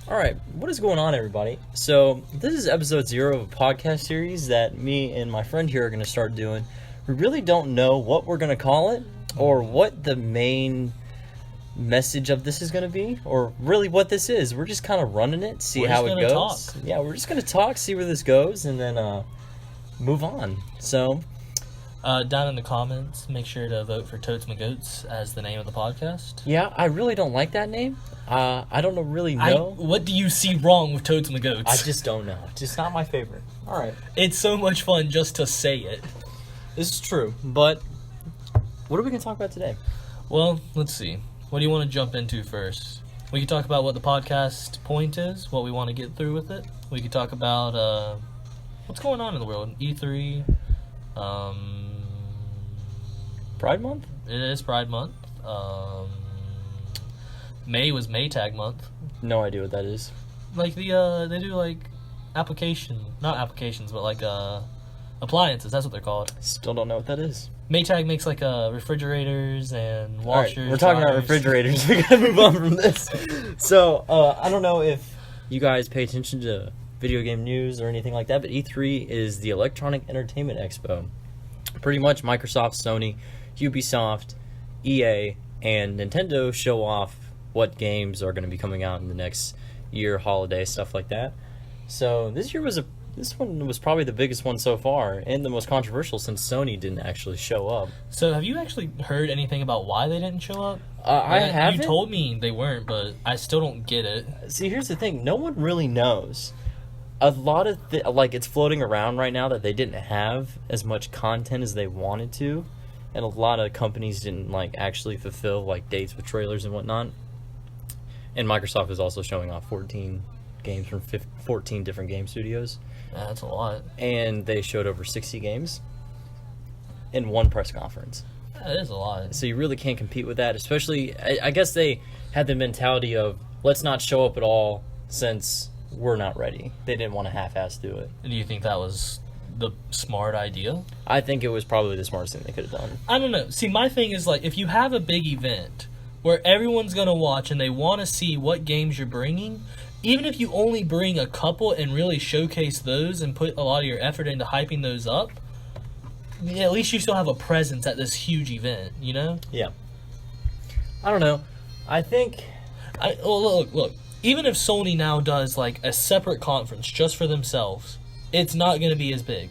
Alright, what is going on, everybody? So, this is episode 0 of a podcast series that me and my friend here are going to start doing. We really don't know what we're going to call it, or what the main message of this is going to be, or really what this is. We're just kind of running it, see how it goes. Talk. Yeah, we're just going to talk, see where this goes, and then move on. So, down in the comments, make sure to vote for Totes My Goats as the name of the podcast. yeah, I really don't like that name. I don't really know. What do you see wrong with Totes My Goats? I just don't know. It's just not my favorite. Alright. It's so much fun just to say it. This is true, but what are we going to talk about today? Well, let's see. What do you want to jump into first? We could talk about what the podcast point is, what we want to get through with it. We could talk about what's going on in the world. E3. Pride Month? It is Pride Month. May was Maytag month. No idea what that is. Like they do like not applications, but like appliances. That's what they're called. Still don't know what that is. Maytag makes like refrigerators and washers. Alright, we're talking about refrigerators. We gotta move on from this. So, I don't know if you guys pay attention to video game news or anything like that, but E3 is the Electronic Entertainment Expo. Pretty much Microsoft, Sony, Ubisoft, EA, and Nintendo show off what games are going to be coming out in the next year, holiday, stuff like that. So this one was probably the biggest one so far, and the most controversial since Sony didn't actually show up. So have you actually heard anything about why they didn't show up? I haven't. You told me they weren't, but I still don't get it. See, here's the thing. No one really knows. A lot of, it's floating around right now that they didn't have as much content as they wanted to, and a lot of companies didn't, actually fulfill, dates with trailers and whatnot. And Microsoft is also showing off 14 games from 14 different game studios. Yeah, that's a lot. And they showed over 60 games in one press conference. That is a lot. So you really can't compete with that, especially, I guess they had the mentality of, let's not show up at all since we're not ready. They didn't want to half-ass do it. Do you think that was the smart idea? I think it was probably the smartest thing they could have done. I don't know. See, my thing is, if you have a big event where everyone's going to watch and they want to see what games you're bringing, even if you only bring a couple and really showcase those and put a lot of your effort into hyping those up, at least you still have a presence at this huge event, you know? Yeah. I don't know. I think... Look. Even if Sony now does, a separate conference just for themselves, it's not going to be as big.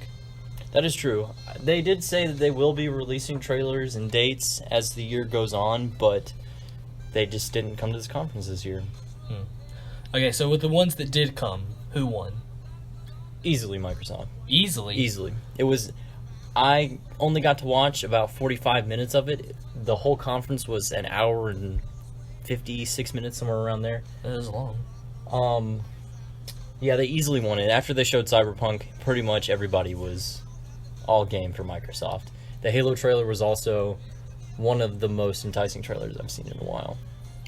That is true. They did say that they will be releasing trailers and dates as the year goes on, but they just didn't come to this conference this year. Okay, so with the ones that did come, who won? Easily Microsoft. Easily? It was... I only got to watch about 45 minutes of it. The whole conference was an hour and 56 minutes, somewhere around there. That is long. Yeah, they easily won it. After they showed Cyberpunk, pretty much everybody was all game for Microsoft. The Halo trailer was also one of the most enticing trailers I've seen in a while,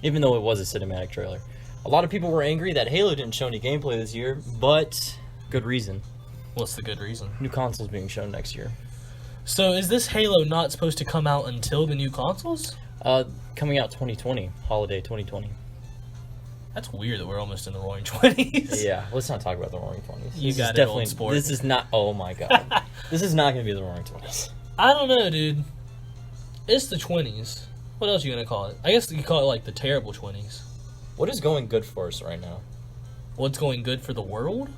even though it was a cinematic trailer. A lot of people were angry that Halo didn't show any gameplay this year, but good reason. What's the good reason? New consoles being shown next year. So is this Halo not supposed to come out until the new consoles? Coming out 2020, holiday 2020. That's weird that we're almost in the roaring 20s. Yeah, let's not talk about the roaring 20s. You got it, old sport. This is not, oh my god. This is not going to be the roaring 20s. I don't know, dude. It's the 20s. What else are you going to call it? I guess you could call it, the terrible 20s. What is going good for us right now? What's going good for the world?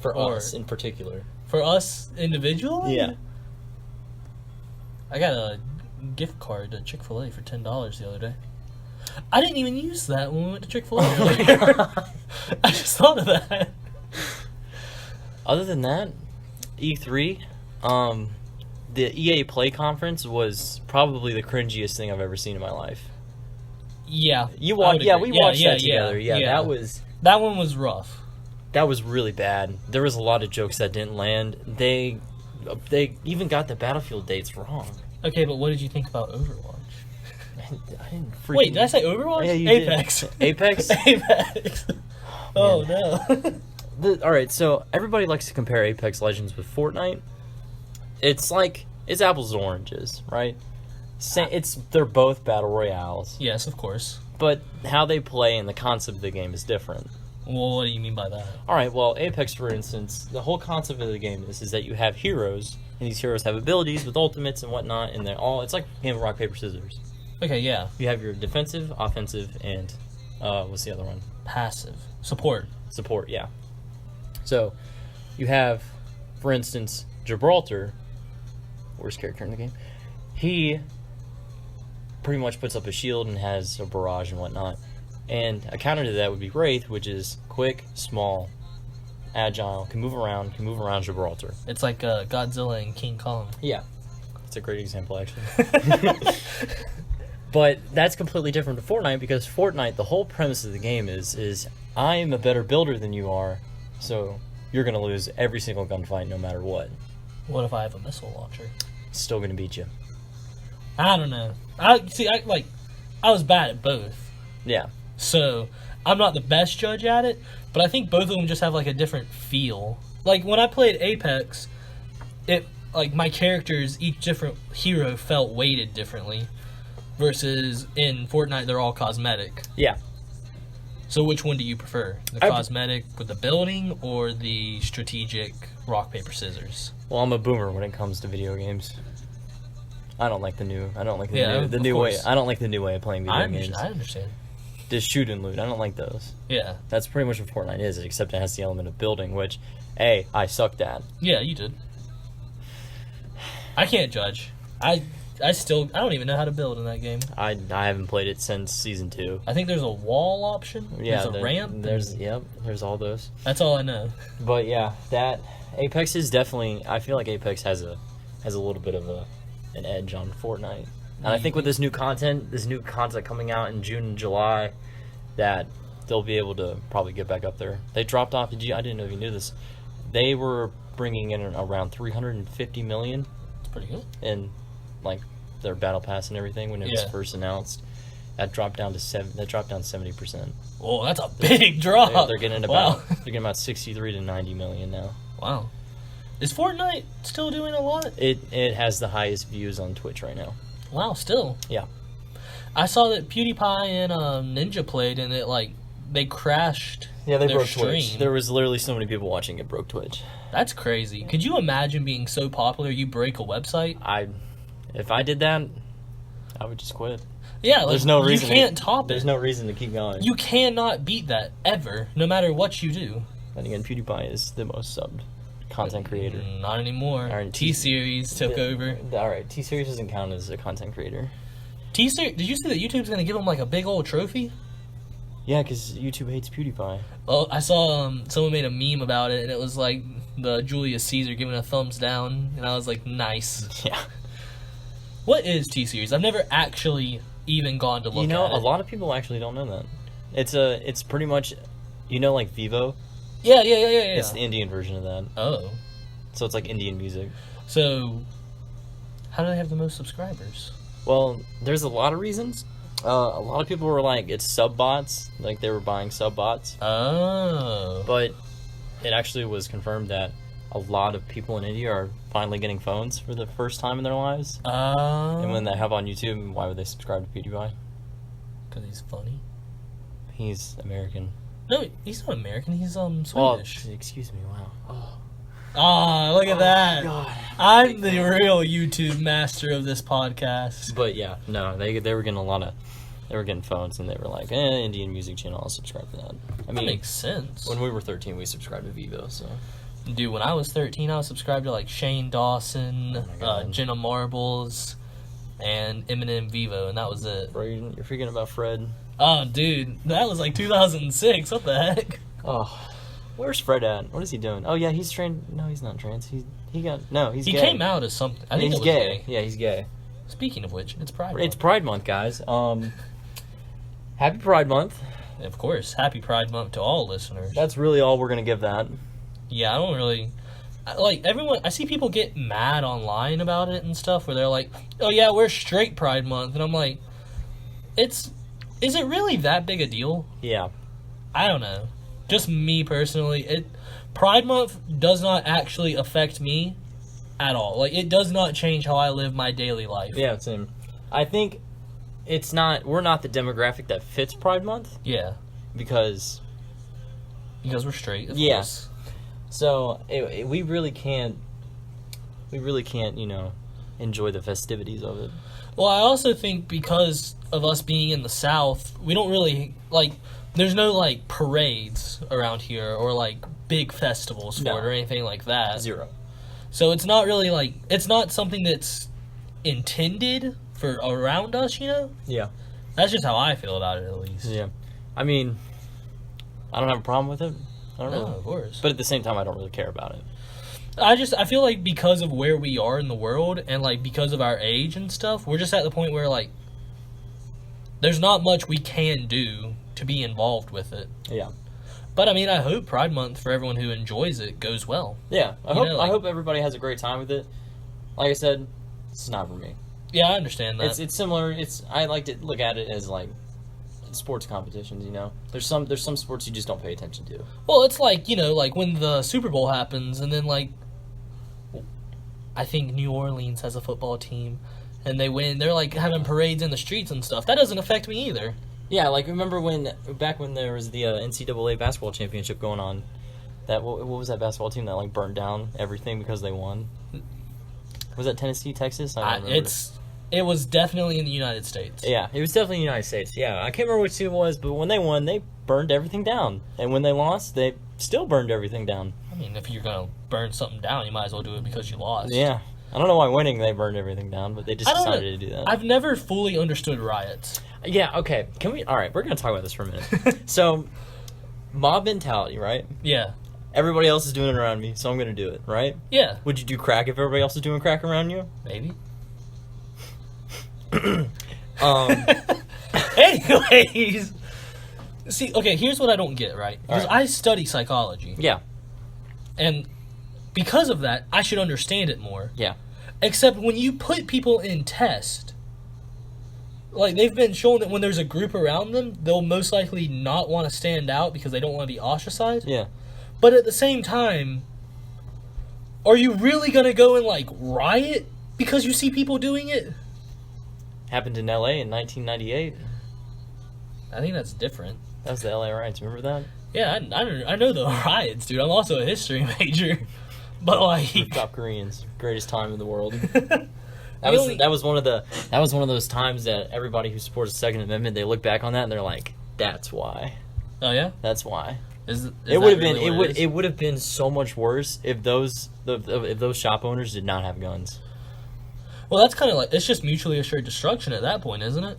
For us in particular. For us individually? Yeah. I got a gift card to Chick-fil-A for $10 the other day. I didn't even use that when we went to Chick-fil-A earlier. I just thought of that. Other than that, E3, the EA Play conference was probably the cringiest thing I've ever seen in my life. Yeah. You watched? Yeah, we watched that together. Yeah, that one was rough. That was really bad. There was a lot of jokes that didn't land. They even got the Battlefield dates wrong. Okay, but what did you think about Overwatch? I didn't freaking... Wait, did I say Overwatch? Yeah, you Apex. Did. Apex? Apex. Oh, no. Alright, so everybody likes to compare Apex Legends with Fortnite. It's apples and oranges, right? They're both battle royales. Yes, of course. But how they play and the concept of the game is different. Well, what do you mean by that? All right, well, Apex, for instance, the whole concept of the game is that you have heroes, and these heroes have abilities with ultimates and whatnot, and they're all, it's like a game of rock, paper, scissors. Okay, yeah. You have your defensive, offensive, and what's the other one? Passive. Support. Support, yeah. So, you have, for instance, Gibraltar, worst character in the game. He pretty much puts up a shield and has a barrage and whatnot. And a counter to that would be Wraith, which is quick, small, agile, can move around Gibraltar. It's like Godzilla and King Kong. Yeah. That's a great example, actually. But that's completely different to Fortnite, because Fortnite, the whole premise of the game is I am a better builder than you are, so you're going to lose every single gunfight no matter what. What if I have a missile launcher? Still going to beat you. I don't know. I was bad at both. Yeah. So, I'm not the best judge at it, but I think both of them just have like a different feel. Like when I played Apex, my characters, each different hero felt weighted differently. Versus in Fortnite, they're all cosmetic. Yeah. So which one do you prefer? The cosmetic with the building or the strategic rock, paper, scissors? Well, I'm a boomer when it comes to video games. I don't like the new way. I don't like the new way of playing video games. I understand. Just shoot and loot. I don't like those. Yeah. That's pretty much what Fortnite is, except it has the element of building, which, I sucked at. Yeah, you did. I can't judge. I don't even know how to build in that game. I haven't played it since Season 2. I think there's a wall option. Yeah, there's a ramp. There's all those. That's all I know. But yeah, that Apex is definitely. I feel like Apex has a little bit of an edge on Fortnite, and I think with this new content coming out in June and July, that they'll be able to probably get back up there. They dropped off. I didn't know if you knew this. They were bringing in around 350 million. That's pretty good. And like their battle pass and everything when it was first announced, that dropped down to 70%. Oh, that's a big drop. They're getting about 63 to 90 million now. Wow. Is Fortnite still doing a lot? It has the highest views on Twitch right now. Wow, still. Yeah. I saw that PewDiePie and Ninja played, and they crashed. Yeah, they broke stream. Twitch. There was literally so many people watching it broke Twitch. That's crazy. Could you imagine being so popular you break a website? If I did that, I would just quit. Yeah, there's no reason. You can't top it. There's no reason to keep going. You cannot beat that ever, no matter what you do. And again, PewDiePie is the most subbed content creator. Not anymore. Right, T-Series took over. Alright, T-Series doesn't count as a content creator. T-Series, did you see that YouTube's going to give him like a big old trophy? Yeah, because YouTube hates PewDiePie. Well, I saw someone made a meme about it, and it was like the Julius Caesar giving a thumbs down, and I was like, nice. Yeah. What is T-Series? I've never actually even gone to look at it. A lot of people actually don't know that. It's pretty much, like Vivo? Yeah. It's the Indian version of that. Oh. So it's like Indian music. So, how do they have the most subscribers? Well, there's a lot of reasons. A lot of people were like, it's sub bots. Like, they were buying sub bots. Oh. But it actually was confirmed that a lot of people in India are finally getting phones for the first time in their lives. Oh. And when they have on YouTube, why would they subscribe to PewDiePie? Because he's funny. He's American. No, he's not American. He's Swedish. Oh, excuse me. Wow. Oh, look at that. God. I'm the real YouTube master of this podcast. But yeah, no, they were getting they were getting phones, and they were like, Indian music channel, I'll subscribe to that. I mean, that makes sense. When we were 13, we subscribed to Vivo, so. Dude, when I was 13, I was subscribed to like Shane Dawson, Jenna Marbles, and Eminem Vivo, and that was it. Bro, you're forgetting about Fred. Oh, dude, that was like 2006. What the heck? Oh, where's Fred at? What is he doing? Oh yeah, he's trained. No, he's not trans. He's gay. He came out as something. I think he's gay. Yeah, he's gay. Speaking of which, it's Pride Month. It's Pride Month, guys. Happy Pride Month. Of course, happy Pride Month to all listeners. That's really all we're gonna give that. Yeah, I don't really... everyone... I see people get mad online about it and stuff, where they're like, oh yeah, we're straight Pride Month. And I'm like, is it really that big a deal? Yeah. I don't know. Just me personally, Pride Month does not actually affect me at all. Like, it does not change how I live my daily life. Yeah, same. I think we're not the demographic that fits Pride Month. Yeah. Because Because we're straight, of Yeah. course. So we really can't, enjoy the festivities of it. Well, I also think because of us being in the South, we don't really, like, there's no, like, parades around here or, like, big festivals for No. it or anything like that. Zero. So it's not really, like, it's not something that's intended for around us, you know? Yeah. That's just how I feel about it, at least. Yeah. I mean, I don't have a problem with it. I don't No, know. of course. But at the same time, I don't really care about it. I feel like because of where we are in the world and, like, because of our age and stuff, we're just at the point where, like, there's not much we can do to be involved with it. Yeah. But, I mean, I hope Pride Month, for everyone who enjoys it, goes well. Yeah. I You know, like- hope everybody has a great time with it. Like I said, it's not for me. Yeah, I understand that. It's similar. I like to look at it as like sports competitions. You know, there's some sports you just don't pay attention to. Well, it's like, you know, like when the Super Bowl happens and then, like, I think New Orleans has a football team and they win. They're, like, having parades in the streets and stuff. That doesn't affect me either. Yeah, like remember back when there was the NCAA basketball championship going on. That what was that basketball team that like burned down everything because they won? Was that Tennessee, Texas? I don't remember. It was definitely in the United States. Yeah, it was definitely the United States. Yeah, I can't remember which team it was, but when they won, they burned everything down. And when they lost, they still burned everything down. I mean, if you're going to burn something down, you might as well do it because you lost. Yeah. I don't know why winning they burned everything down, but they just decided to do that. I've never fully understood riots. Yeah, okay. Alright, we're going to talk about this for a minute. So, mob mentality, right? Yeah. Everybody else is doing it around me, so I'm going to do it, right? Yeah. Would you do crack if everybody else is doing crack around you? Maybe. Um, Anyways. See, okay, here's what I don't get, right? Because Alright. I study psychology. yeah, And because of that, I should understand it more. yeah. Except when you put people in test, like, they've been shown that when there's a group around them, they'll most likely not want to stand out because they don't want to be ostracized. Yeah. But at the same time, are you really going to go and, like, riot because you see people doing it? Happened in LA in 1998. I think that's different. That was the LA riots, remember that? Yeah, I know the riots, dude. I'm also a history major. But, like... Rooftop Koreans, greatest time in the world. The That was one of those times that everybody who supports the Second Amendment, they look back on that and they're like, that's why. Oh, yeah? That's why. Is It would have that been really what it would have been so much worse if those shop owners did not have guns. Well, that's kind of like... It's just mutually assured destruction at that point, isn't it?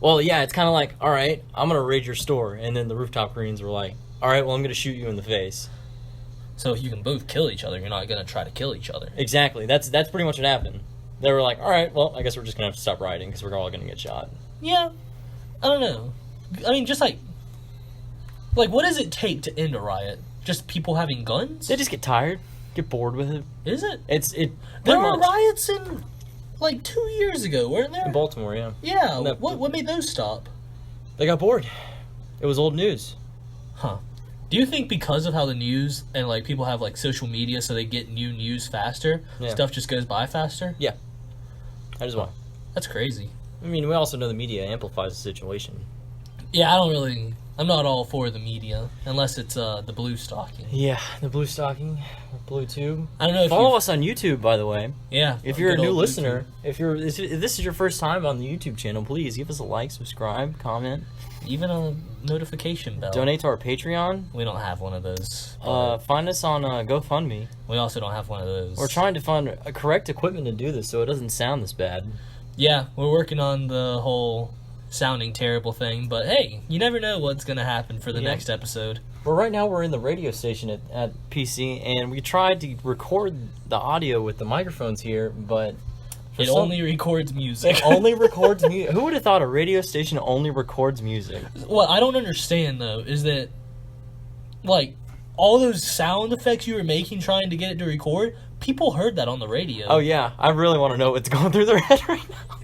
Well, yeah, it's kind of like, all right, I'm gonna raid your store, and then the Rooftop Koreans were like, all right, well, I'm gonna shoot you in the face. So if you can both kill each other, you're not going to try to kill each other. Exactly. That's pretty much what happened. They were like, all right, well, I guess we're just gonna have to stop rioting because we're all gonna get shot. Yeah. I don't know. I mean, just like, what does it take to end a riot? Just people having guns? They just get tired, get bored with it. Is it? It. There pretty were much. riots in, like, 2 years ago, weren't there? In Baltimore, yeah. Yeah. No. What made those stop? They got bored. It was old news. Huh. Do you think because of how the news and, like, people have, like, social media so they get new news faster, Yeah. stuff just goes by faster? Yeah. That is why. That's crazy. I mean, we also know the media amplifies the situation. Yeah, I'm not all for the media, unless it's the blue stocking. Yeah, the blue stocking, BlueTube. I don't know if Follow us on YouTube, by the way. Yeah. If you're a good new old listener, if this is your first time on the YouTube channel, please give us a like, subscribe, comment, BlueTube. Even a notification bell. donate to our Patreon. We don't have one of those. Find us on GoFundMe. We also don't have one of those. We're trying to find a correct equipment to do this so it doesn't sound this bad. Yeah, we're working on the whole sounding terrible thing, but hey, you never know what's going to happen for the Yeah. next episode. Well, right now we're in the radio station at PC, and we tried to record the audio with the microphones here, but It only records music. it only records music. Who would have thought a radio station only records music? What I don't understand, though, is that, like, all those sound effects you were making trying to get it to record, people heard that on the radio. Oh yeah, I really want to know what's going through their head right now.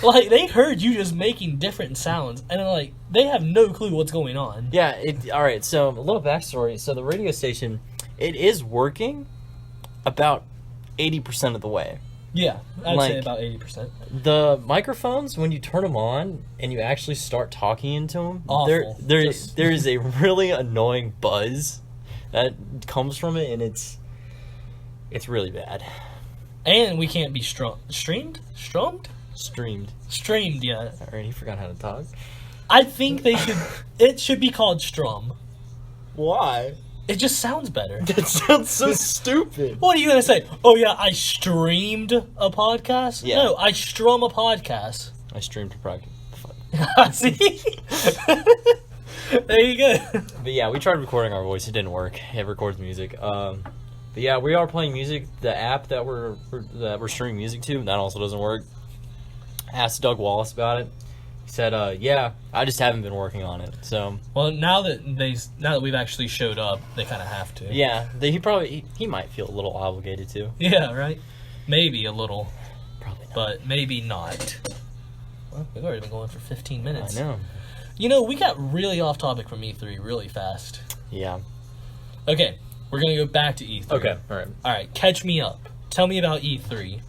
Like, they heard you just making different sounds, and, like, they have no clue what's going on. Yeah, all right, so a little backstory. So the radio station, it is working about 80% of the way. Yeah, I'd Like, say about 80%. The microphones, when you turn them on and you actually start talking into them, Awful. there is a really annoying buzz that comes from it, and it's really bad. And we can't be streamed yet. I already forgot how to talk. I think it should be called strum. Why? It just sounds better. That sounds so stupid. What are you gonna say? Oh yeah, I streamed a podcast? Yeah. No, I strum a podcast. I streamed to practice. See? There you go. But yeah, we tried recording our voice. It didn't work. It records music. But yeah, we are playing music. The app that we're streaming music to, that also doesn't work. Asked Doug Wallace about it. He said, "Yeah, I just haven't been working on it." So, well, now that we've actually showed up, they kind of have to. yeah, he might feel a little obligated to. Yeah, right. Maybe a little, Probably not. but maybe not. Well, we've already been going for 15 minutes. I know. You know, we got really off topic from E3 really fast. Yeah. Okay, we're gonna go back to E3. Okay. All right. All right, catch me up. Tell me about E3.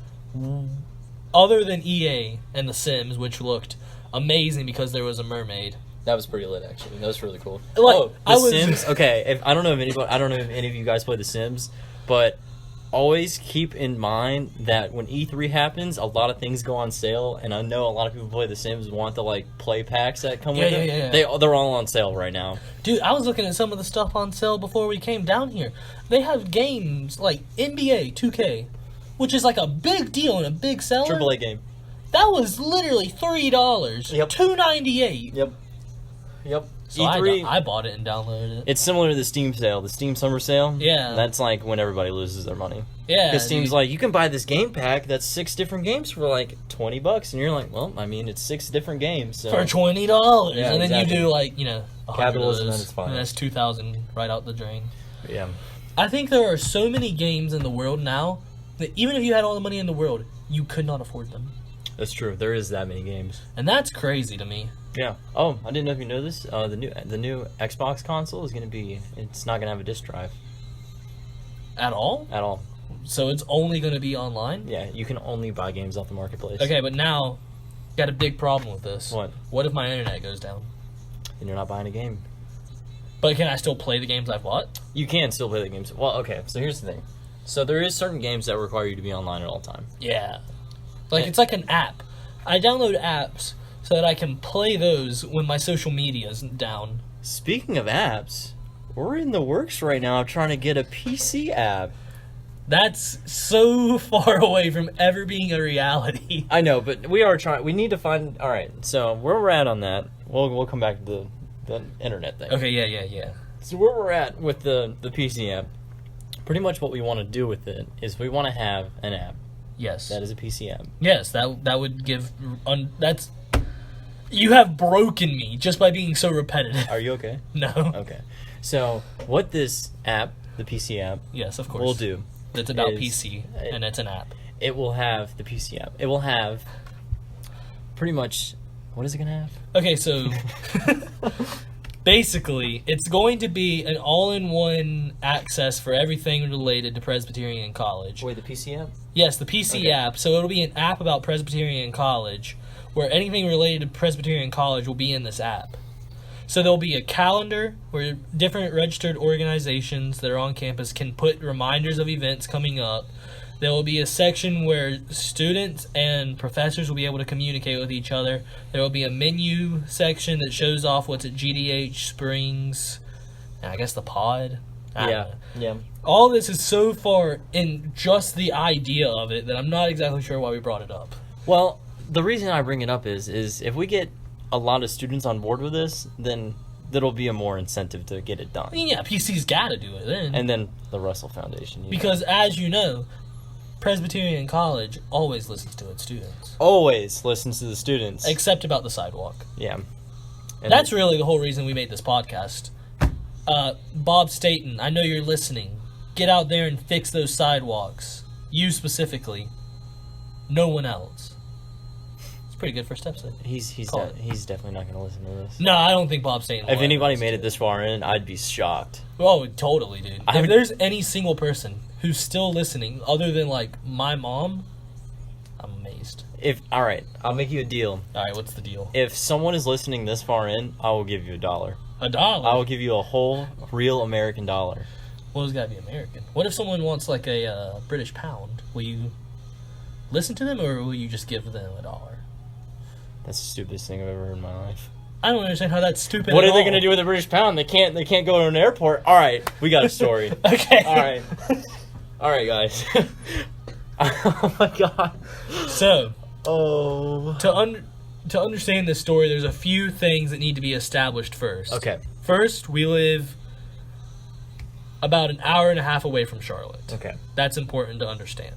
Other than EA and The Sims, which looked amazing because there was a mermaid. That was pretty lit, actually. That was really cool. Like, The Sims. Okay, I don't know if any of you guys play The Sims, but always keep in mind that when E3 happens, a lot of things go on sale, and I know a lot of people who play The Sims want the play packs that come with it. Yeah. They're all on sale right now. Dude, I was looking at some of the stuff on sale before we came down here. They have games like NBA 2K, which is like a big deal and a big seller. AAA game. That was literally $3. Yep. $2.98. Yep. So E3. I bought it and downloaded it. It's similar to the Steam sale, the Steam summer sale. Yeah. That's like when everybody loses their money. Yeah. Because Steam's dude. like, you can buy this game pack that's 6 different games for like $20, and you're like, well, I mean, it's 6 different games. So. For $20. Yeah, and then exactly. you do 100 Capitalism of at those, its finest. and that's 2,000 right out the drain. Yeah. I think there are so many games in the world now that even if you had all the money in the world, you could not afford them. That's true. There is that many games. And that's crazy to me. Yeah. Oh, I didn't know if you know this. The new Xbox console is gonna be. It's not gonna have a disc drive At all? at all. So it's only going to be online? Yeah, you can only buy games off the marketplace. Okay, but now, got a big problem with this. What? What if my internet goes down? And you're not buying a game. But can I still play the games I've bought? You can still play the games. Well, okay. So here's the thing. So there is certain games that require you to be online at all time. Yeah. Like, it's like an app. I download apps so that I can play those when my social media is down. Speaking of apps, we're in the works right now of trying to get a PC app. That's so far away from ever being a reality. I know, but we are trying. We need to find. All right, so where we're at on that, we'll come back to the internet thing. Okay, yeah. So where we're at with the PC app, pretty much what we want to do with it is we want to have an app Yes. that is a PC app. Yes, that would give... that's... You have broken me just by being so repetitive. Are you okay? No. Okay. So what this app, the PC app, Yes, of course. will do, It's about is- PC, and it's an app. it will have the PC app. It will have pretty much. What is it gonna have? Okay, so... basically, it's going to be an all-in-one access for everything related to Presbyterian College. Wait, the PC app? Yes, the PC Okay. app. So it'll be an app about Presbyterian College, where anything related to Presbyterian College will be in this app. So there'll be a calendar where different registered organizations that are on campus can put reminders of events coming up. There will be a section where students and professors will be able to communicate with each other. There will be a menu section that shows off what's at GDH, Springs, and I guess the pod. I don't know. Yeah. All this is so far in just the idea of it that I'm not exactly sure why we brought it up. Well, the reason I bring it up is if we get a lot of students on board with this, then there'll be a more incentive to get it done. I mean, yeah, PC's got to do it then. And then the Russell Foundation. Because, as you know, Presbyterian College always listens to its students. Always listens to the students. Except about the sidewalk. Yeah. And That's really the whole reason we made this podcast. Bob Staten, I know you're listening. Get out there and fix those sidewalks. You specifically. No one else. It's a pretty good first step, so. he's definitely not going to listen to this. No, I don't think Bob Staten will If anybody ever made listen it this far in, I'd be shocked. Oh, totally, dude. I If would- there's any single person who's still listening, other than, like, my mom, least. All right, I'll make you a deal. All right, what's the deal? If someone is listening this far in, I will give you $1. $1? I will give you a whole real American dollar. Well, it's got to be American. What if someone wants like a British pound? Will you listen to them, or will you just give them $1? That's the stupidest thing I've ever heard in my life. I don't understand how that's stupid. What at are they all. going to do with a British pound? They can't go to an airport. All right, we got a story. Okay. All right, guys. Oh my god. So, oh. to understand this story, there's a few things that need to be established first. Okay. First, we live about an hour and a half away from Charlotte. Okay. That's important to understand.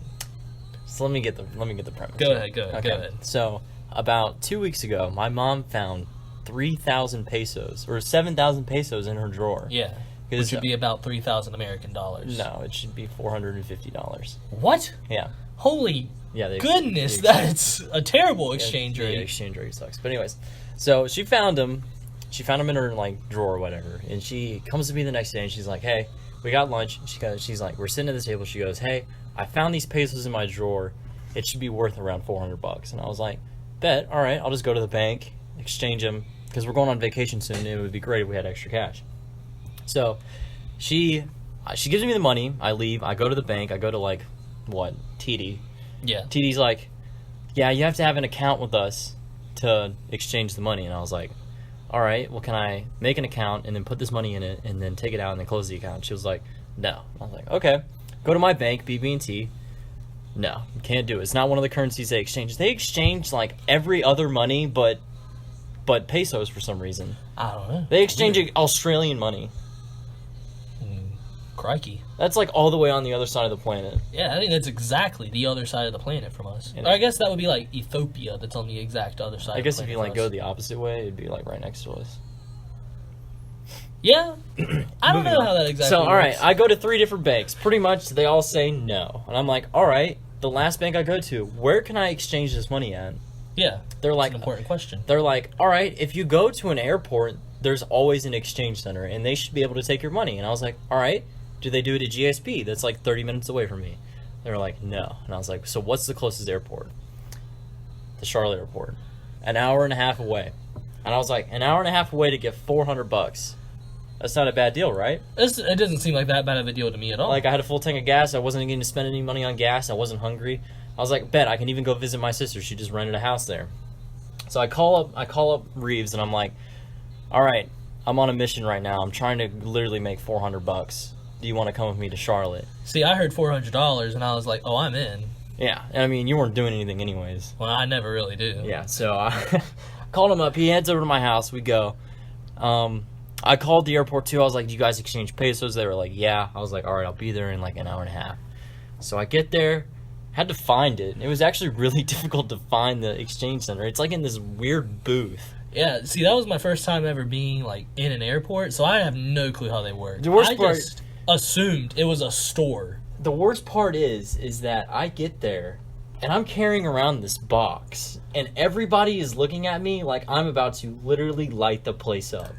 So let me get the premise. Go ahead. So about 2 weeks ago, my mom found 3,000 pesos or 7,000 pesos in her drawer. Yeah. Which would be about 3,000 American dollars. No, it should be $450. What? Yeah. Holy yeah, goodness, that's a terrible exchange rate. The exchange rate sucks. But anyways, so she found them. She found them in her drawer or whatever, and she comes to me the next day and she's like, "Hey, we got lunch." She's like, "We're sitting at the table." She goes, "Hey, I found these pesos in my drawer. It should be worth around $400." And I was like, "Bet, all right, I'll just go to the bank, exchange them, because we're going on vacation soon. And it would be great if we had extra cash." So she gives me the money. I leave. I go to the bank. I go to TD. Yeah. TD's like, "Yeah, you have to have an account with us to exchange the money." And I was like, "All right, well, can I make an account and then put this money in it and then take it out and then close the account?" She was like, "No." I was like, "Okay, go to my bank, BB&T. No, you can't do it. It's not one of the currencies they exchange. They exchange every other money, but pesos for some reason. I don't know. They exchange Australian money. Crikey. That's all the way on the other side of the planet. Yeah, I think that's exactly the other side of the planet from us. And or I guess that would be Ethiopia. That's on the exact other side. I guess if of the you planet go the opposite way, it'd be right next to us. Yeah, I don't know how that exactly. So all right, works. I go to 3 different banks. Pretty much, they all say no, and I'm like, all right. The last bank I go to, where can I exchange this money at? Yeah, they're that's an important question. They're like, all right, if you go to an airport, there's always an exchange center, and they should be able to take your money. And I was like, all right, do they do it at GSP? That's 30 minutes away from me. They were like, no. And I was like, so what's the closest airport? The Charlotte airport. An hour and a half away. And I was like, an hour and a half away to get $400. That's not a bad deal, right? It doesn't seem like that bad of a deal to me at all. I had a full tank of gas. I wasn't going to spend any money on gas. I wasn't hungry. I was like, bet I can even go visit my sister. She just rented a house there. So I call up Reeves, and I'm like, all right, I'm on a mission right now. I'm trying to literally make $400. Do you want to come with me to Charlotte? See, I heard $400, and I was like, oh, I'm in. Yeah, and I mean, you weren't doing anything anyways. Well, I never really do. Yeah, so I called him up. He heads over to my house. We go. I called the airport too. I was like, do you guys exchange pesos? They were like, yeah. I was like, all right, I'll be there in an hour and a half. So I get there, had to find it. It was actually really difficult to find the exchange center. It's in this weird booth. Yeah, see, that was my first time ever being in an airport, so I have no clue how they work. The worst I part, just assumed it was a store. The worst part is that I get there and I'm carrying around this box, and everybody is looking at me like I'm about to literally light the place up.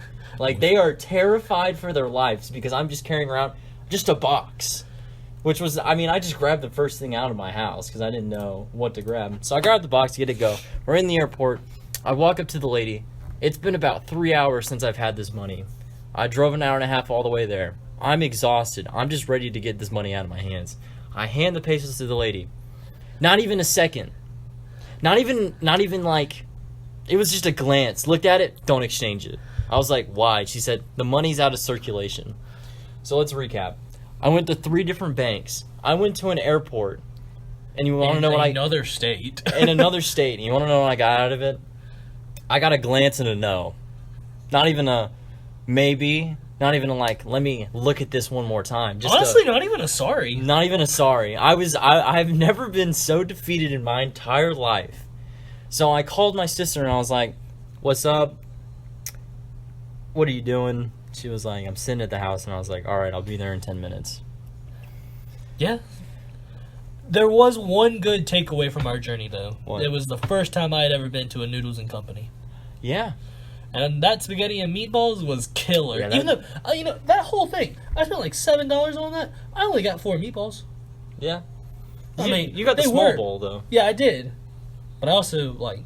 They are terrified for their lives because I'm just carrying around just a box. Which was, I just grabbed the first thing out of my house because I didn't know what to grab. So I grabbed the box to get it go. We're in the airport. I walk up to the lady. It's been about 3 hours since I've had this money. I drove an hour and a half all the way there. I'm exhausted. I'm just ready to get this money out of my hands. I hand the pesos to the lady. Not even a second. Not even it was just a glance. Looked at it, don't exchange it. I was like, why? She said, the money's out of circulation. So let's recap. I went to 3 different banks. I went to an airport. And you want to know what In another state. In another state. And you want to know what I got out of it? I got a glance and a no. Not even a maybe. Not even a let me look at this one more time. Just honestly, not even a sorry. Not even a sorry. I've never been so defeated in my entire life. So I called my sister and I was like, what's up? What are you doing? She was like, I'm sitting at the house. And I was like, all right, I'll be there in 10 minutes. Yeah. There was one good takeaway from our journey, though. What? It was the first time I had ever been to a Noodles and Company. Yeah. And that spaghetti and meatballs was killer. Yeah, Even though, that whole thing, I spent $7 on that. I only got 4 meatballs. Yeah. I mean, you got the they small were. bowl, though. Yeah, I did. But I also, like,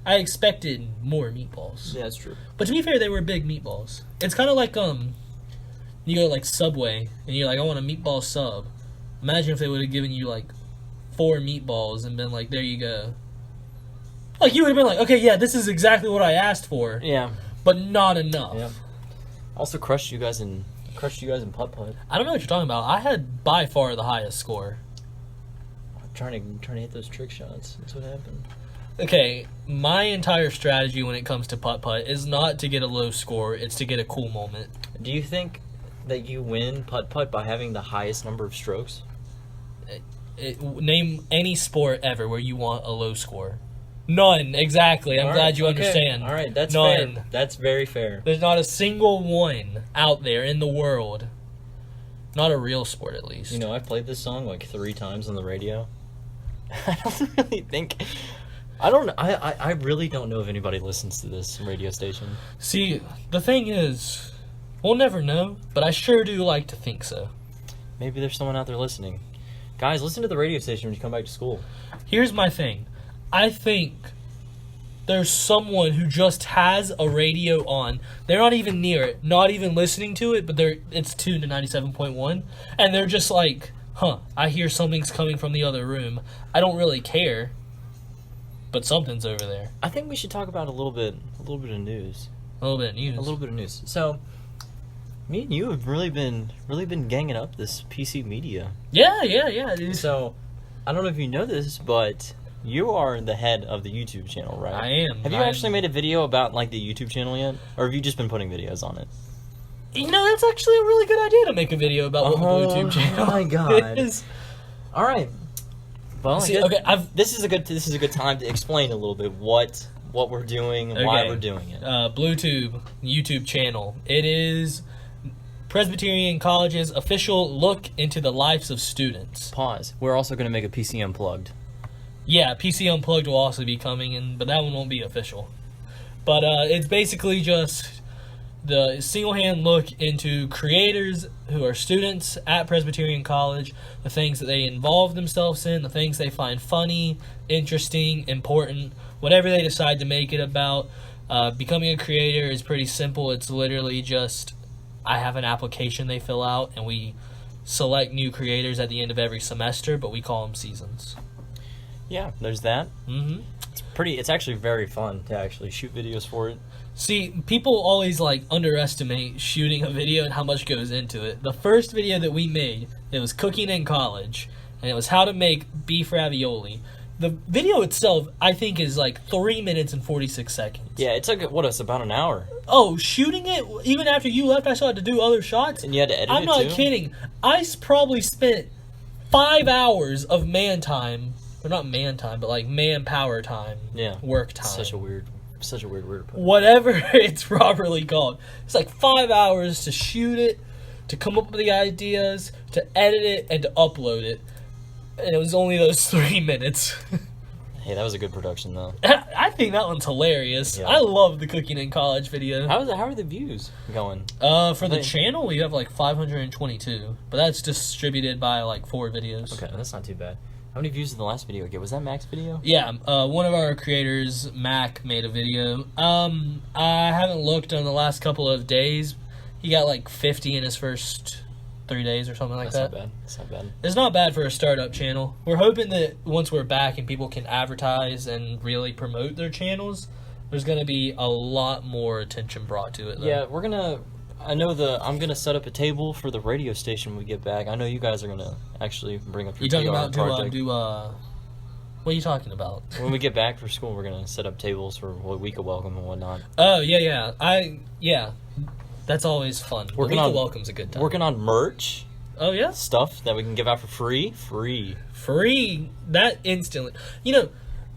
I expected more meatballs. Yeah, that's true. But to be fair, they were big meatballs. It's kind of like, you go to, like, Subway, and you're like, I want a meatball sub. Imagine if they would have given you, like, 4 meatballs and been like, there you go. Like, you would have been like, okay, yeah, this is exactly what I asked for. Yeah. But not enough. Yeah. Also crushed you guys in putt-putt. I don't know what you're talking about. I had by far the highest score. I'm trying to hit those trick shots. That's what happened. Okay, my entire strategy when it comes to putt-putt is not to get a low score, it's to get a cool moment. Do you think that you win putt-putt by having the highest number of strokes? Name any sport ever where you want a low score. None, exactly. I'm glad you understand. All right, that's None. fair. That's very fair. There's not a single one out there in the world. Not a real sport, at least. You know, I've played this song like 3 times on the radio. I don't really think... I really don't know if anybody listens to this radio station. See, the thing is, we'll never know, but I sure do like to think so. Maybe there's someone out there listening. Guys, listen to the radio station when you come back to school. Here's my thing. I think there's someone who just has a radio on. They're not even near it, not even listening to it, but it's tuned to 97.1, and they're just like, huh, I hear something's coming from the other room. I don't really care, but something's over there. I think we should talk about a little bit of news. A little bit of news. A little bit of news. So, me and you have really been ganging up this PC media. Yeah, dude. So, I don't know if you know this, but you are the head of the YouTube channel, right? I am. Have you actually made a video about like the YouTube channel yet, or have you just been putting videos on it? You know, that's actually a really good idea to make a video about what the BlueTube channel. Oh my god! is. All right. Well, See, okay, this is a good time to explain a little bit what we're doing and why we're doing it. BlueTube YouTube channel. It is Presbyterian College's official look into the lives of students. Pause. We're also going to make a PC Unplugged. Yeah, PC Unplugged will also be coming in, but that one won't be official. But it's basically just the single-hand look into creators who are students at Presbyterian College, the things that they involve themselves in, the things they find funny, interesting, important, whatever they decide to make it about. Becoming a creator is pretty simple. It's literally just, I have an application they fill out, and we select new creators at the end of every semester, but we call them seasons. Yeah, there's that. Mm-hmm. It's actually very fun to actually shoot videos for it. See, people always like underestimate shooting a video and how much goes into it. The first video that we made, it was cooking in college, and it was how to make beef ravioli. The video itself, I think, is like 3 minutes and 46 seconds. Yeah, it took, it's about an hour. Oh, shooting it, even after you left, I still had to do other shots? And you had to edit it, I'm not kidding. I probably spent 5 hours of man time, or not man time, but like manpower time, work time. Such a weird word to put. Whatever it's properly called. It's like 5 hours to shoot it, to come up with the ideas, to edit it, and to upload it. And it was only those 3 minutes. Hey, that was a good production, though. I think that one's hilarious. Yeah. I love the cooking in college video. How are the views going? For the channel, we have like 522, but that's distributed by like 4 videos. Okay, that's not too bad. How many views did the last video get? Was that Mac's video? Yeah, one of our creators, Mac, made a video. I haven't looked on the last couple of days. He got like 50 in his first 3 days or something like that. That's not bad. It's not bad for a startup channel. We're hoping that once we're back and people can advertise and really promote their channels, there's going to be a lot more attention brought to it, though. Yeah, I'm gonna set up a table for the radio station when we get back. I know you guys are gonna actually bring up your project. What are you talking about? When we get back for school, we're gonna set up tables for week of welcome and whatnot. Oh yeah. That's always fun. The week of welcome's a good time. Working on merch. Oh yeah. Stuff that we can give out for free. Free. That instantly. You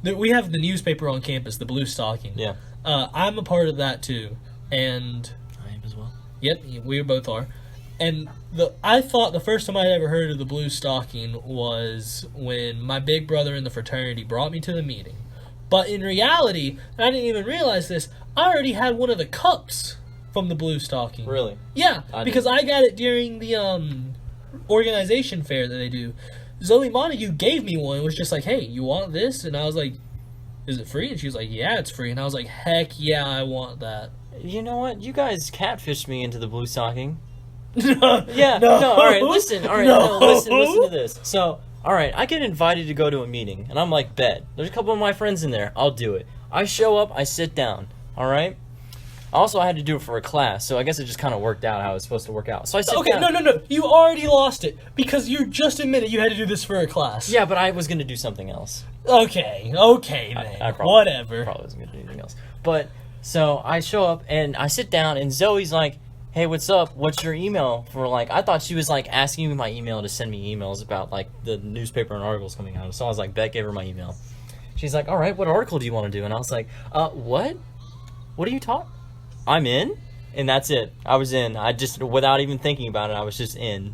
know, we have the newspaper on campus, the Blue Stocking. Yeah. I'm a part of that too, and I am as well. Yep, we both are. And I thought the first time I'd ever heard of the Blue Stocking was when my big brother in the fraternity brought me to the meeting. But in reality, and I didn't even realize this, I already had one of the cups from the Blue Stocking. Really? Yeah, because I got it during the organization fair that they do. Zoe Montague gave me one. It was just like, hey, you want this? And I was like, is it free? And she was like, yeah, it's free. And I was like, heck yeah, I want that. You know what? You guys catfished me into the blue stocking. No, Yeah, no, alright, listen, no. listen to this. So, alright, I get invited to go to a meeting, and I'm like, bet. There's a couple of my friends in there, I'll do it. I show up, I sit down, alright? Also, I had to do it for a class, so I guess it just kind of worked out how it was supposed to work out. So I sit down. Okay, no. You already lost it because you just admitted you had to do this for a class. Yeah, but I was going to do something else. Okay, man. I probably, Whatever. Probably wasn't going to do anything else. But, so I show up, and I sit down, and Zoe's like, hey, what's up? What's your email for, like, I thought she was, like, asking me my email to send me emails about, like, the newspaper and articles coming out. So I was like, bet, gave her my email. She's like, all right, what article do you want to do? And I was like, what? What are you talking? I'm in? And that's it. I was in. I just, without even thinking about it, I was just in.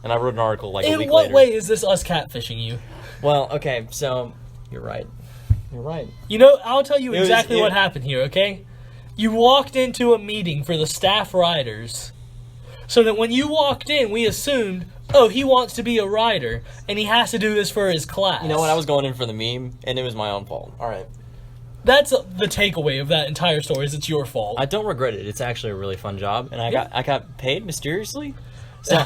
And I wrote an article, like, a week later. In what way is this us catfishing you? Well, okay, so, you're right. You're right. You know, I'll tell you exactly what happened here, okay? You walked into a meeting for the staff writers, so that when you walked in, we assumed, oh, he wants to be a writer, and he has to do this for his class. You know what? I was going in for the meme, and it was my own fault. All right. That's the takeaway of that entire story, is it's your fault. I don't regret it. It's actually a really fun job, and I got paid mysteriously. So,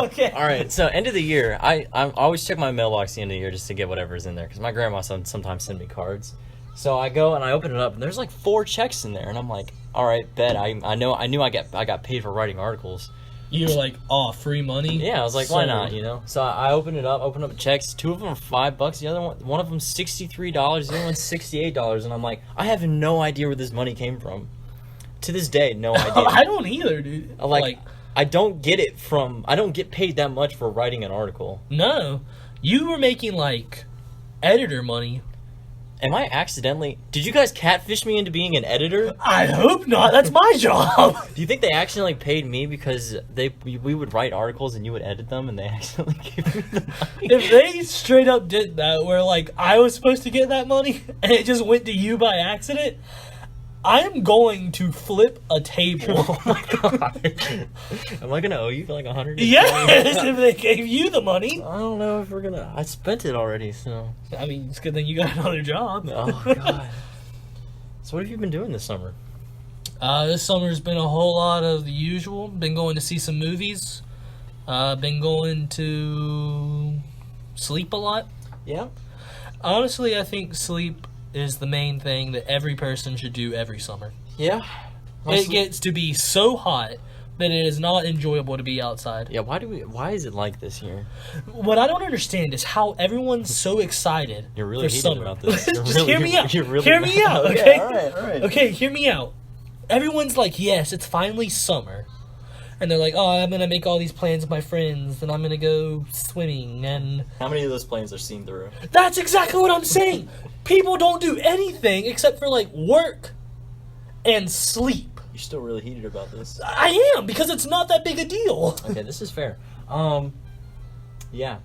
Okay. All right. So, end of the year, I always check my mailbox at the end of the year just to get whatever's in there, because my grandma sometimes send me cards. So I go and I open it up, and there's like 4 checks in there, and I'm like, all right, bet. I knew I got paid for writing articles. You were like, oh, free money? Yeah, I was like, why not, you know? So I open up checks. 2 of them are $5. The other one of them $63. The other one's $68. And I'm like, I have no idea where this money came from. To this day, no idea. I don't either, dude. Like, I don't get paid that much for writing an article. No. You were making, like, editor money. Am I accidentally... Did you guys catfish me into being an editor? I hope not. That's my job. Do you think they accidentally paid me because we would write articles and you would edit them and they accidentally gave me the money? If they straight up did that, where, like, I was supposed to get that money and it just went to you by accident, I am going to flip a table. Oh my god. Am I going to owe you like $100? Yes, if they gave you the money. I don't know if we're going to... I spent it already, so... I mean, it's a good thing you got another job. Oh, God. So what have you been doing this summer? This summer's been a whole lot of the usual. Been going to see some movies. Been going to sleep a lot. Yeah? Honestly, I think sleep is the main thing that every person should do every summer. Yeah? It gets to be so hot that it is not enjoyable to be outside. Yeah, why is it like this here? What I don't understand is how everyone's so excited You're really for heated summer. about this. Just hear me out. You're really hear me out, okay? Okay, all right. Okay, hear me out. Everyone's like, yes, it's finally summer. And they're like, oh, I'm going to make all these plans with my friends, and I'm going to go swimming, and... How many of those planes are seen through? That's exactly what I'm saying! People don't do anything except for, like, work and sleep. You're still really heated about this. I am, because it's not that big a deal. Okay, this is fair. Yeah.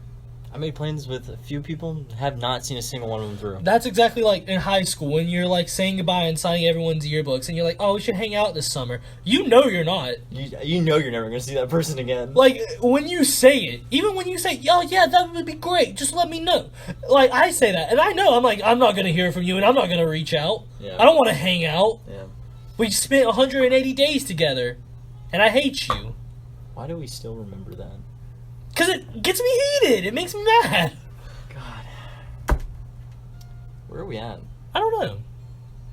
I made plans with a few people, have not seen a single one of them through. That's exactly like in high school when you're like saying goodbye and signing everyone's yearbooks and you're like, oh, we should hang out this summer. You know you're not. You know you're never going to see that person again. Like, when you say it, even when you say, oh, yeah, that would be great, just let me know. Like, I say that, and I know, I'm like, I'm not going to hear from you and I'm not going to reach out. Yeah. I don't want to hang out. Yeah. We spent 180 days together, and I hate you. Why do we still remember that? Because it gets me heated. It makes me mad. God. Where are we at? I don't know.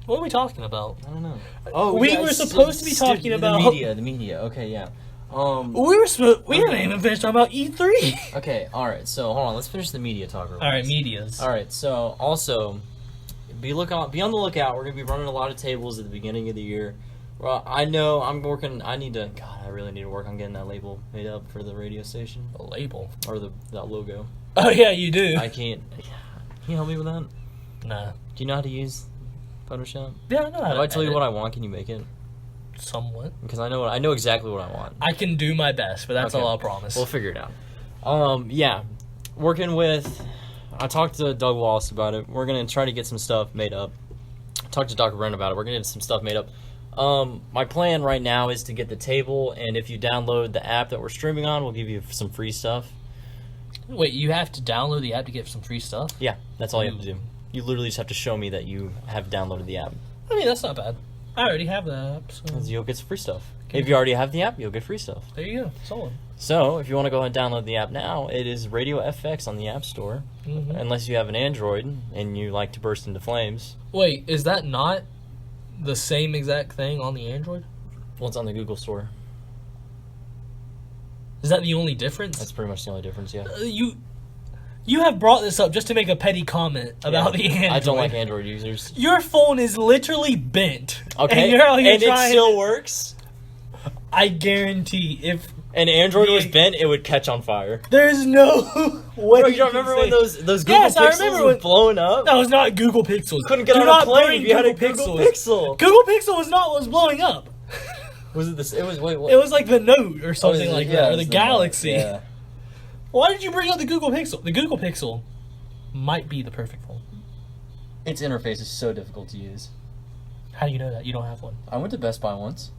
What are we talking about? I don't know. Oh, we were supposed to be talking about the media. Okay, yeah. We haven't even finished talking about E3. Okay, all right. So hold on. Let's finish the media talk. All right, medias. All right. So also, be on the lookout. We're gonna be running a lot of tables at the beginning of the year. Well, I know I'm working. I really need to work on getting that label made up for the radio station. A label Or that logo. Oh yeah, you do. I can't. Can you help me with that? Nah. Do you know how to use Photoshop? Yeah, I know how If to I tell you edit. what I want, can you make it? Somewhat. Because I know exactly what I want. I can do my best, but that's Okay. all I'll promise. We'll figure it out. Yeah. Working with... I talked to Doug Wallace about it. We're going to try to get some stuff made up. Talked to Dr. Brent about it. We're going to get some stuff made up. My plan right now is to get the table, and if you download the app that we're streaming on, we'll give you some free stuff. Wait, you have to download the app to get some free stuff? Yeah, that's all you have to do. You literally just have to show me that you have downloaded the app. I mean, that's not bad. I already have the app, so... You'll get some free stuff. If you already have the app, you'll get free stuff. There you go. Solid. So, if you want to go ahead and download the app now, it is Radio FX on the App Store. Mm-hmm. Unless you have an Android and you like to burst into flames. Wait, is that not the same exact thing on the Android? Well, it's on the Google Store. Is that the only difference? That's pretty much the only difference, yeah. You have brought this up just to make a petty comment about the Android. I don't like Android users. Your phone is literally bent. Okay, and you're out here and it still works? I guarantee if an Android was bent, it would catch on fire. There's no way. Bro, you don't remember when those Google Pixels were blowing up? That was not Google Pixels. Couldn't get on a plane if you had a Google Pixel. Google Pixel was not what was blowing up. Was it this? It was wait. What? It was like the Note or something like that, or the Galaxy. Yeah. Why did you bring up the Google Pixel? The Google Pixel might be the perfect phone. Its interface is so difficult to use. How do you know that? You don't have one. I went to Best Buy once.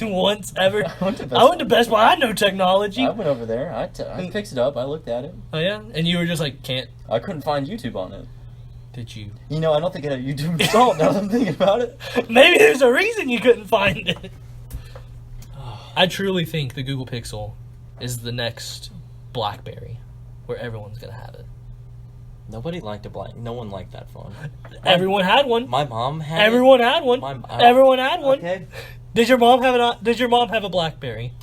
Once ever? I went to Best Buy. I know technology. I went over there. I picked it up. I looked at it. Oh yeah? And you were just like, can't. I couldn't find YouTube on it. Did you? You know, I don't think it had YouTube installed now that I'm thinking about it. Maybe there's a reason you couldn't find it. I truly think the Google Pixel is the next BlackBerry, where everyone's gonna have it. Nobody liked no one liked that phone. Everyone had one. My mom had Everyone had one. Everyone had one. Okay. Did your mom have a BlackBerry?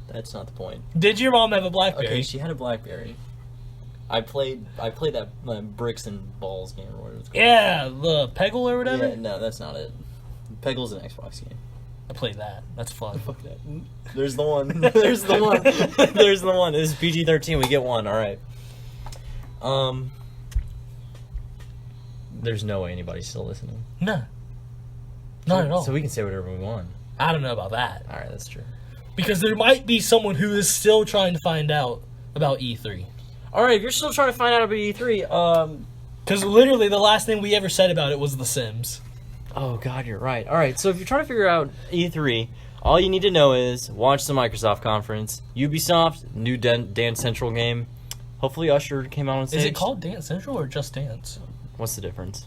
That's not the point. Did your mom have a BlackBerry? Okay, she had a BlackBerry. I played that bricks and balls game or whatever it's called. Yeah, the Peggle or whatever. Yeah, no, that's not it. Peggle's an Xbox game. I played that. That's fun. Fuck that. There's the one. There's the one. There's the one. This is PG-13. We get one. All right. There's no way anybody's still listening. No. Not at all. So we can say whatever we want. I don't know about that. All right, that's true. Because there might be someone who is still trying to find out about E3. All right, if you're still trying to find out about E3, because literally the last thing we ever said about it was The Sims. Oh, God, you're right. All right, so if you're trying to figure out E3, all you need to know is watch the Microsoft conference, Ubisoft, new Dance Central game. Hopefully Usher came out on stage. Is it called Dance Central or Just Dance? What's the difference?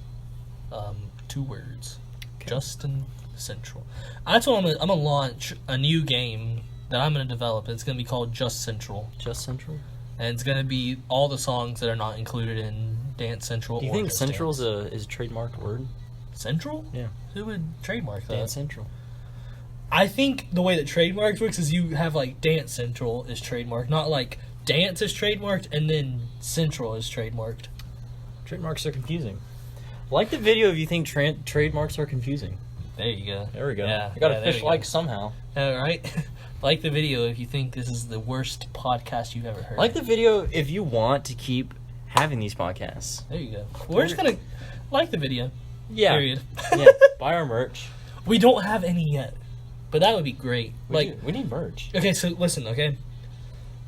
2 words. Okay. Justin Central. That's what I'm gonna launch a new game that I'm gonna develop. It's gonna be called Just Central. Just Central? And it's gonna be all the songs that are not included in Dance Central. Do you think Central is a trademarked word? Central? Yeah. Who would trademark that? Dance Central. I think the way that trademarks works is you have like Dance Central is trademarked, not like Dance is trademarked and then Central is trademarked. Trademarks are confusing. Like the video if you think trademarks are confusing. There you go. There we go. Yeah, I got a fish like somehow. All right. Like the video if you think this is the worst podcast you've ever heard. Like the video if you want to keep having these podcasts. There you go. We're just gonna like the video. Yeah. Period. Yeah. Buy our merch. We don't have any yet, but that would be great. We need merch. Okay, so listen. Okay,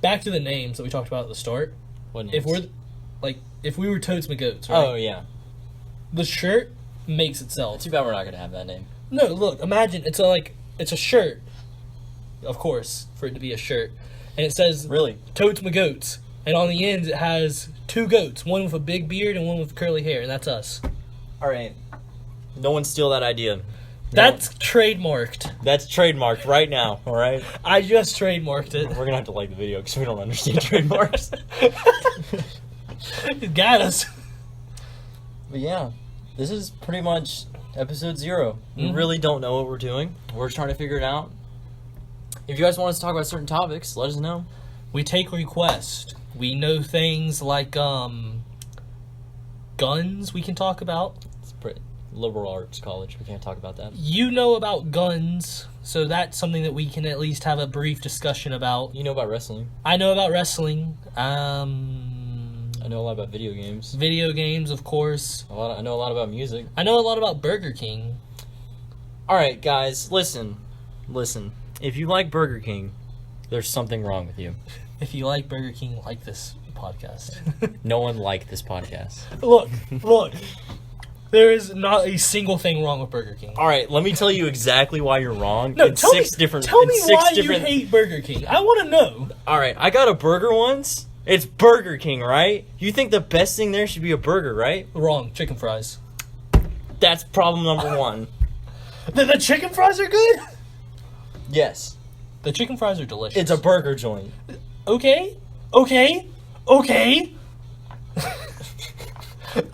back to the names that we talked about at the start. What names? If we were Toads McGoats, right? Oh yeah. The shirt makes itself. Too bad we're not gonna have that name. No, look. Imagine it's a shirt. Of course, for it to be a shirt, and it says really Toads McGoats, and on the ends it has 2 goats, one with a big beard and one with curly hair, and that's us. All right. No one steal that idea. That's trademarked. That's trademarked right now, all right? I just trademarked it. We're going to have to like the video because we don't understand trademarks. It got us. But yeah, this is pretty much episode 0. We really don't know what we're doing. We're trying to figure it out. If you guys want us to talk about certain topics, let us know. We take requests. We know things like guns we can talk about. It's pretty liberal arts college. We can't talk about that. You know about guns, so that's something that we can at least have a brief discussion about. You know about wrestling. I know about wrestling. I know a lot about video games. Video games, of course. I know a lot about music. I know a lot about Burger King. All right, guys, listen. If you like Burger King, there's something wrong with you. If you like Burger King, like this podcast. No one liked this podcast. Look. There is not a single thing wrong with Burger King. All right, let me tell you exactly why you're wrong. No, tell me why different... you hate Burger King. I want to know. All right, I got a burger once, It's Burger King, right? You think the best thing there should be a burger, right? Wrong. Chicken fries. That's problem number one. The chicken fries are good? Yes. The chicken fries are delicious. It's a burger joint. Okay.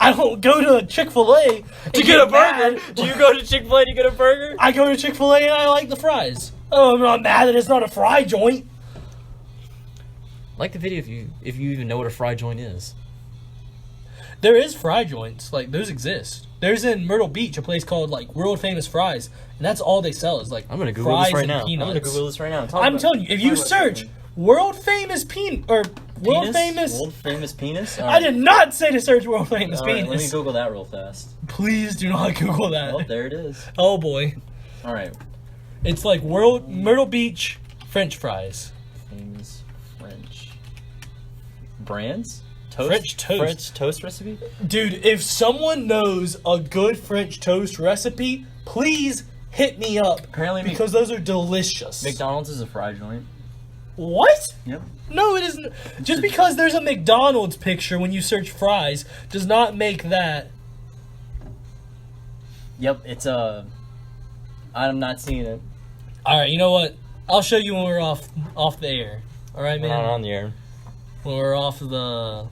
I don't go to Chick-fil-A To get a burger? Do you go to Chick-fil-A to get a burger? I go to Chick-fil-A and I like the fries. Oh, I'm not mad that it's not a fry joint. Like the video if you even know what a fry joint is. There is fry joints. Like, those exist. There's in Myrtle Beach a place called, like, World Famous Fries. And that's all they sell is, like, I'm going to Google fries this right and now. peanuts. I'm going to Google this right now. I'm telling you, if you search World Famous World Famous... World Famous penis? I did not say to search World Famous All penis. right, let me Google that real fast. Please do not Google that. Oh, there it is. Oh, boy. All right. It's like Myrtle Beach French fries. Famous French brands? Toast? French toast. French toast recipe? Dude, if someone knows a good French toast recipe, please hit me up. Apparently because those are delicious. McDonald's is a fry joint. What? Yep. No, it isn't. Just because there's a McDonald's picture when you search fries does not make that. Yep, it's I'm not seeing it. Alright, you know what? I'll show you when we're off the air. Alright, We're man? not on the air. When we're off the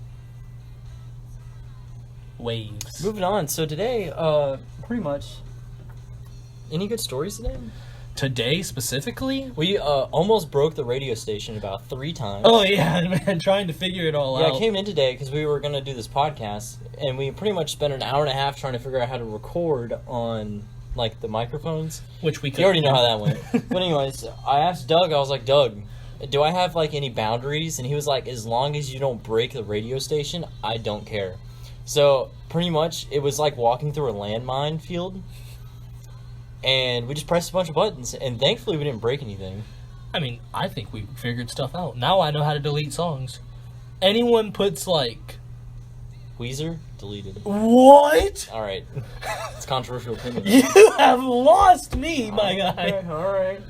waves. Moving on. So today, pretty much. Any good stories today? Today, specifically? We almost broke the radio station about 3 times. Oh, yeah, man. Trying to figure it all out. Yeah, I came in today because we were going to do this podcast, and we pretty much spent an hour and a half trying to figure out how to record on, like, the microphones. Which we could. You already know how that went. But anyways, I asked Doug, I was like, Doug, do I have, like, any boundaries? And he was like, as long as you don't break the radio station, I don't care. So, pretty much, it was like walking through a landmine field. And we just pressed a bunch of buttons, and thankfully we didn't break anything. I mean, I think we figured stuff out. Now I know how to delete songs. Anyone puts, like... Weezer? Deleted. What? Alright. It's controversial opinion. You have lost me, my guy. Alright.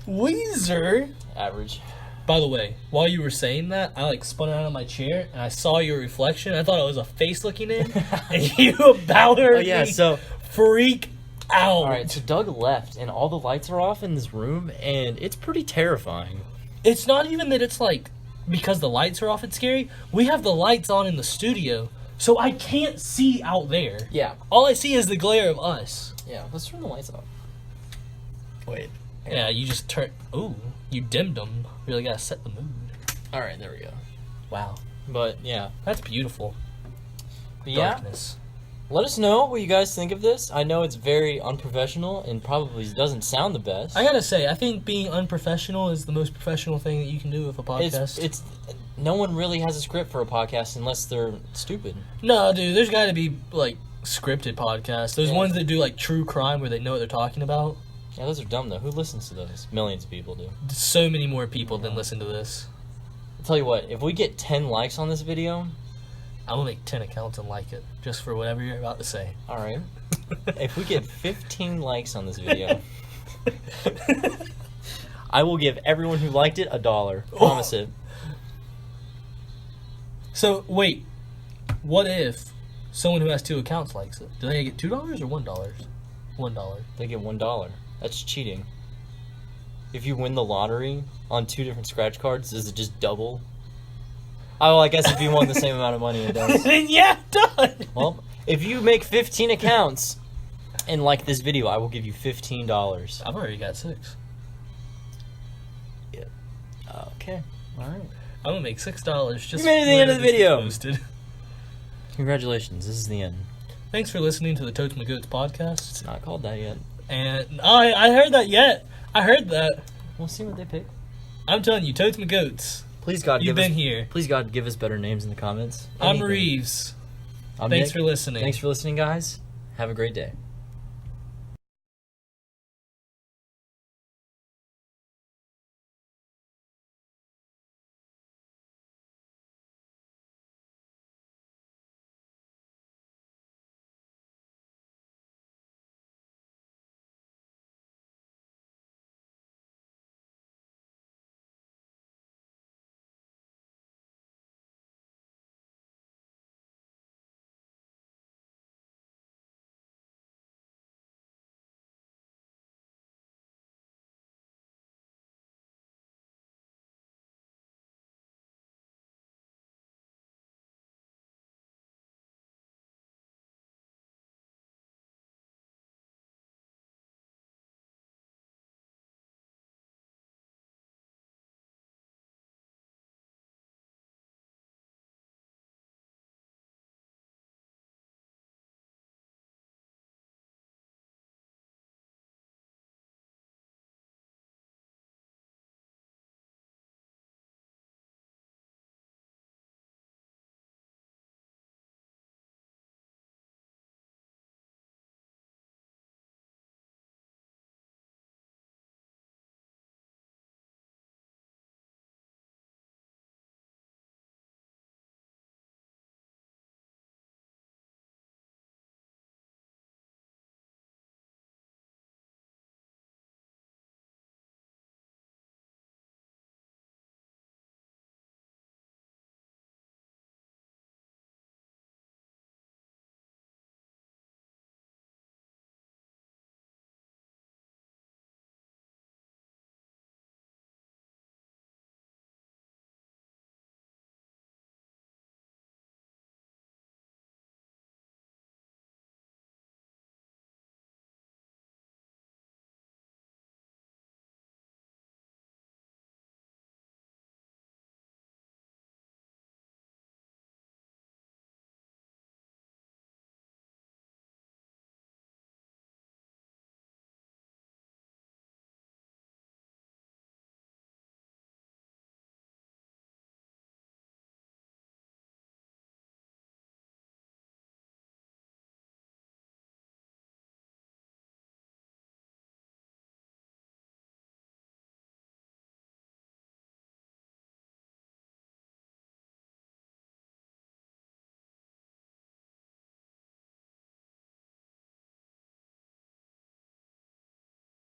Weezer? Average. By the way, while you were saying that, I, like, spun out of my chair, and I saw your reflection. I thought it was a face looking in, and you about her. Oh, yeah, so... Freak out. Alright, so Doug left, and all the lights are off in this room, and it's pretty terrifying. It's not even that it's like, because the lights are off, it's scary. We have the lights on in the studio, so I can't see out there. Yeah. All I see is the glare of us. Yeah, let's turn the lights off. Wait. Yeah, you just turn... Ooh, you dimmed them. Really gotta set the mood. Alright, there we go. Wow. But, yeah. That's beautiful. But yeah. Darkness. Let us know what you guys think of this. I know it's very unprofessional and probably doesn't sound the best. I gotta say, I think being unprofessional is the most professional thing that you can do with a podcast. It's no one really has a script for a podcast unless they're stupid. No, dude, there's gotta be, like, scripted podcasts. Those ones that do, like, true crime where they know what they're talking about. Yeah, those are dumb, though. Who listens to those? Millions of people do. So many more people than listen to this. I'll tell you what, if we get 10 likes on this video... I'm gonna make 10 accounts and like it, just for whatever you're about to say. Alright. If we get 15 likes on this video... I will give everyone who liked it $1. Promise it. So, wait. What if someone who has 2 accounts likes it? Do they get $2 or $1? $1. They get $1. That's cheating. If you win the lottery on 2 different scratch cards, does it just double? Oh, well, I guess if you won the same amount of money, it does. Yeah, it does. Well, if you make 15 accounts and like this video, I will give you $15. I've already got 6. Yeah. Okay. All right. I'm gonna make $6 just. You made it to the end of the video. Posted. Congratulations. This is the end. Thanks for listening to the Totes My Goats podcast. It's not called that yet. And I heard that yet. I heard that. We'll see what they pick. I'm telling you, Totes My Goats. Please God, You've been here. Please God, give us better names in the comments. I'm Anything. Reeves. I'm Thanks Nick. for listening. Thanks for listening, guys. Have a great day.